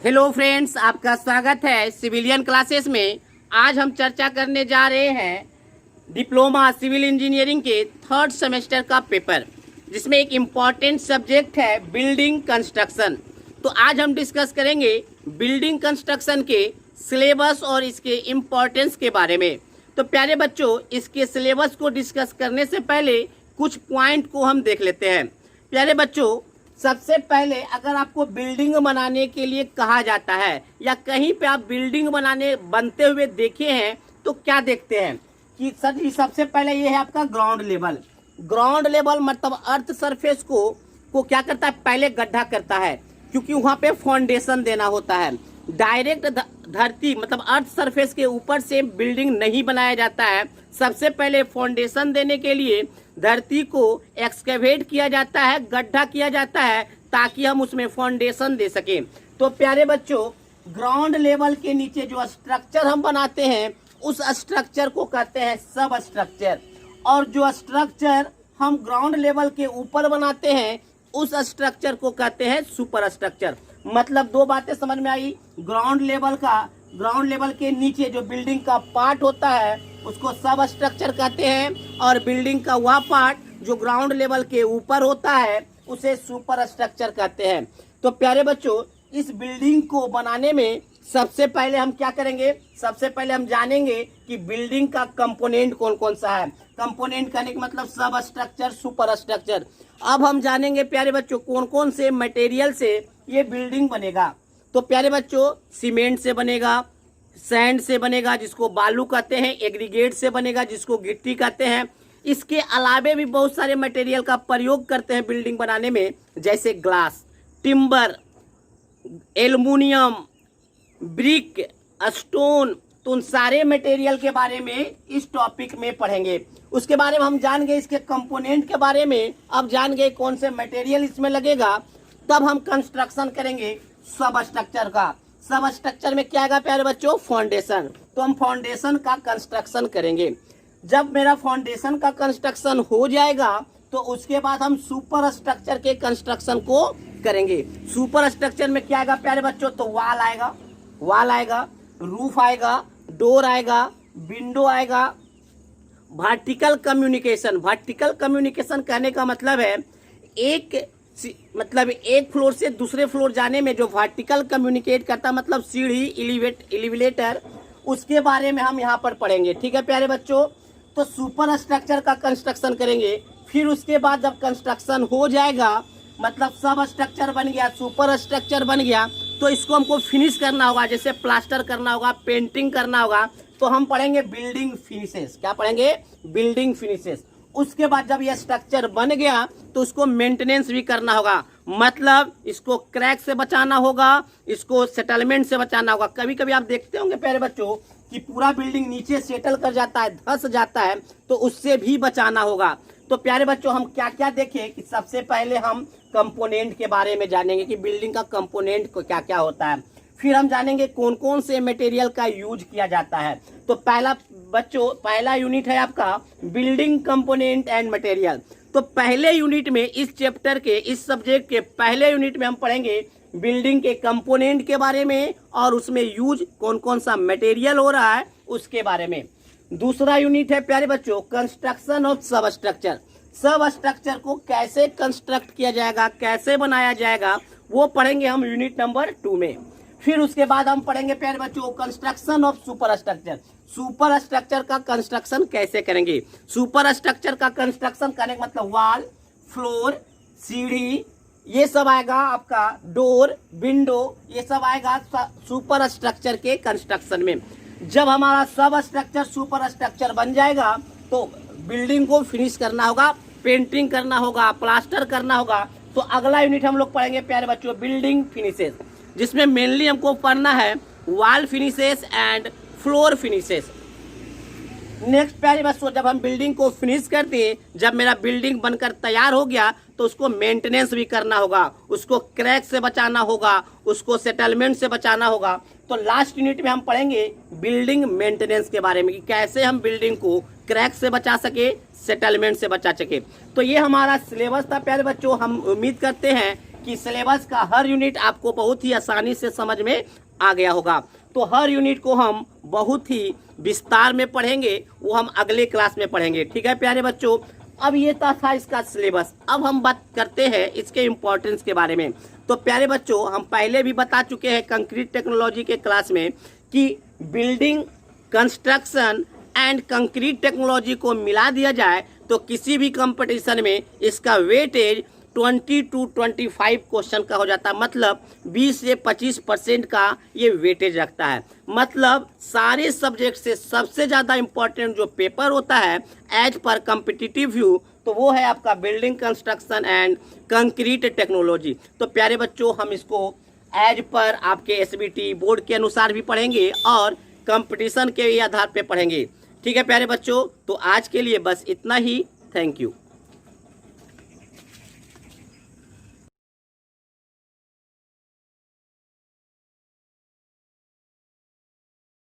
Hello friends, आपका स्वागत है सिविलियन क्लासेस में। आज हम चर्चा करने जा रहे हैं डिप्लोमा सिविल इंजीनियरिंग के थर्ड सेमेस्टर का पेपर, जिसमें एक इम्पॉर्टेंट सब्जेक्ट है बिल्डिंग कंस्ट्रक्शन। तो आज हम डिस्कस करेंगे बिल्डिंग कंस्ट्रक्शन के सिलेबस और इसके इम्पोर्टेंस के बारे में। तो प्यारे बच्चों, इसके सिलेबस को डिस्कस करने से पहले कुछ पॉइंट को हम देख लेते हैं। प्यारे बच्चों, सबसे पहले अगर आपको बिल्डिंग बनाने के लिए कहा जाता है या कहीं पे आप बिल्डिंग बनते हुए देखे हैं तो क्या देखते हैं कि सबसे पहले ये है आपका ग्राउंड लेवल। ग्राउंड लेवल मतलब अर्थ सरफेस को क्या करता है, पहले गड्ढा करता है, क्योंकि वहाँ पे फाउंडेशन देना होता है। डायरेक्ट धरती मतलब अर्थ सरफेस के ऊपर से बिल्डिंग नहीं बनाया जाता है। सबसे पहले फाउंडेशन देने के लिए धरती को एक्सकेवेट किया जाता है, गड्ढा किया जाता है, ताकि हम उसमें फाउंडेशन दे सकें। तो प्यारे बच्चों, ग्राउंड लेवल के नीचे जो स्ट्रक्चर हम बनाते हैं उस स्ट्रक्चर को कहते हैं सब स्ट्रक्चर, और जो स्ट्रक्चर हम ग्राउंड लेवल के ऊपर बनाते हैं उस स्ट्रक्चर को कहते हैं सुपर स्ट्रक्चर। मतलब दो बातें समझ में आई। ग्राउंड लेवल के नीचे जो बिल्डिंग का पार्ट होता है उसको सब स्ट्रक्चर कहते हैं, और बिल्डिंग का वह पार्ट जो ग्राउंड लेवल के ऊपर होता है उसे सुपर स्ट्रक्चर कहते हैं। तो प्यारे बच्चों, इस बिल्डिंग को बनाने में सबसे पहले हम क्या करेंगे, सबसे पहले हम जानेंगे कि बिल्डिंग का कंपोनेंट कौन कौन सा है। कंपोनेंट कहने का मतलब सब स्ट्रक्चर, सुपर स्ट्रक्चर। अब हम जानेंगे प्यारे बच्चों कौन कौन से मटेरियल से ये बिल्डिंग बनेगा। तो प्यारे बच्चों, सीमेंट से बनेगा, सैंड से बनेगा जिसको बालू कहते हैं, एग्रीगेट से बनेगा जिसको गिट्टी कहते हैं। इसके अलावे भी बहुत सारे मटेरियल का प्रयोग करते हैं बिल्डिंग बनाने में, जैसे glass, timber, aluminium, brick, stone. तो उन सारे मटेरियल के बारे में इस टॉपिक में पढ़ेंगे। उसके बारे में हम जान गए, इसके कंपोनेंट के बारे में अब जान गए कौन से मटेरियल इसमें लगेगा। तब हम कंस्ट्रक्शन करेंगे सब स्ट्रक्चर का। सब स्ट्रक्चर में क्या आएगा प्यारे बच्चों, फाउंडेशन। तो हम फाउंडेशन का कंस्ट्रक्शन करेंगे। जब मेरा फाउंडेशन का कंस्ट्रक्शन हो जाएगा तो उसके बाद हम सुपर स्ट्रक्चर के कंस्ट्रक्शन को करेंगे। सुपर स्ट्रक्चर में क्या आएगा प्यारे बच्चों, तो वाल आएगा, रूफ आएगा, डोर आएगा, विंडो आएगा। वर्टिकल कम्युनिकेशन कहने का मतलब है एक फ्लोर से दूसरे फ्लोर जाने में जो वर्टिकल कम्युनिकेट करता, मतलब सीढ़ी, एलिवेटर, उसके बारे में हम यहाँ पर पढ़ेंगे। ठीक है प्यारे बच्चों, तो सुपर स्ट्रक्चर का कंस्ट्रक्शन करेंगे। फिर उसके बाद जब कंस्ट्रक्शन हो जाएगा, मतलब सब स्ट्रक्चर बन गया, सुपर स्ट्रक्चर बन गया, तो इसको हमको फिनिश करना होगा, जैसे प्लास्टर करना होगा, पेंटिंग करना होगा। तो हम पढ़ेंगे बिल्डिंग फिनिशेस। क्या पढ़ेंगे, बिल्डिंग फिनिशेस। उसके बाद जब यह स्ट्रक्चर बन गया तो उसको मेंटेनेंस भी करना होगा, मतलब इसको क्रैक से बचाना होगा, इसको सेटलमेंट से बचाना होगा। कभी कभी आप देखते होंगे प्यारे बच्चों कि पूरा बिल्डिंग नीचे सेटल कर जाता है, धंस जाता है, तो उससे भी बचाना होगा। तो प्यारे बच्चों, हम क्या क्या देखें कि सबसे पहले हम कंपोनेंट के बारे में जानेंगे कि बिल्डिंग का कंपोनेंट को क्या क्या होता है। फिर हम जानेंगे कौन कौन से मटेरियल का यूज किया जाता है। तो पहला यूनिट है आपका बिल्डिंग कंपोनेंट एंड मटेरियल। तो पहले यूनिट में इस सब्जेक्ट के पहले यूनिट में हम पढ़ेंगे बिल्डिंग के कंपोनेंट के बारे में और उसमें यूज कौन कौन सा मटेरियल हो रहा है उसके बारे में। दूसरा यूनिट है प्यारे बच्चों कंस्ट्रक्शन ऑफ सब स्ट्रक्चर। सब स्ट्रक्चर को कैसे कंस्ट्रक्ट किया जाएगा, कैसे बनाया जाएगा, वो पढ़ेंगे हम यूनिट नंबर 2 में। फिर उसके बाद हम पढ़ेंगे प्यारे बच्चों construction of super structure. Super structure का कंस्ट्रक्शन कैसे करेंगे। सुपर स्ट्रक्चर का कंस्ट्रक्शन करने का मतलब वाल, फ्लोर, सीढ़ी, ये सब आएगा आपका, डोर, विंडो, ये सब आएगा सुपर स्ट्रक्चर के कंस्ट्रक्शन में। जब हमारा सब स्ट्रक्चर सुपर स्ट्रक्चर बन जाएगा तो बिल्डिंग को फिनिश करना होगा, पेंटिंग करना होगा, प्लास्टर करना होगा। तो अगला यूनिट हम लोग पढ़ेंगे प्यारे बच्चों बिल्डिंग फिनिशेस, जिसमें मेनली हमको पढ़ना है wall finishes and floor finishes. Next प्यारे बच्चों, जब हम बिल्डिंग को फिनिश करते हैं, जब मेरा बिल्डिंग बनकर तैयार हो गया तो उसको मेंटेनेंस भी करना होगा, उसको क्रैक से बचाना होगा, उसको सेटलमेंट से बचाना होगा। तो लास्ट यूनिट में हम पढ़ेंगे बिल्डिंग मेंटेनेंस के बारे में कि कैसे हम बिल्डिंग को क्रैक से बचा सके, सेटलमेंट से बचा सके। तो ये हमारा सिलेबस था प्यारे बच्चों। हम उम्मीद करते हैं कि सिलेबस का हर यूनिट आपको बहुत ही आसानी से समझ में आ गया होगा। तो हर यूनिट को हम बहुत ही विस्तार में पढ़ेंगे, वो हम अगले क्लास में पढ़ेंगे। ठीक है प्यारे बच्चों, अब ये था इसका सिलेबस। अब हम बात करते हैं इसके इम्पोर्टेंस के बारे में। तो प्यारे बच्चों, हम पहले भी बता चुके हैं कंक्रीट टेक्नोलॉजी के क्लास में कि building construction and concrete technology को मिला दिया जाए तो किसी भी कंपटीशन में इसका वेटेज 20 to 25 क्वेश्चन का हो जाता है। मतलब 20 से 25% का ये वेटेज रखता है। मतलब सारे सब्जेक्ट से सबसे ज़्यादा इम्पोर्टेंट जो पेपर होता है एज पर कम्पिटिटिव व्यू, तो वो है आपका building construction and concrete technology. तो प्यारे बच्चों, हम इसको एज पर आपके SBT बोर्ड के अनुसार भी पढ़ेंगे और कंपटीशन के आधार पे पढ़ेंगे। ठीक है प्यारे बच्चों, तो आज के लिए बस इतना ही। Thank you.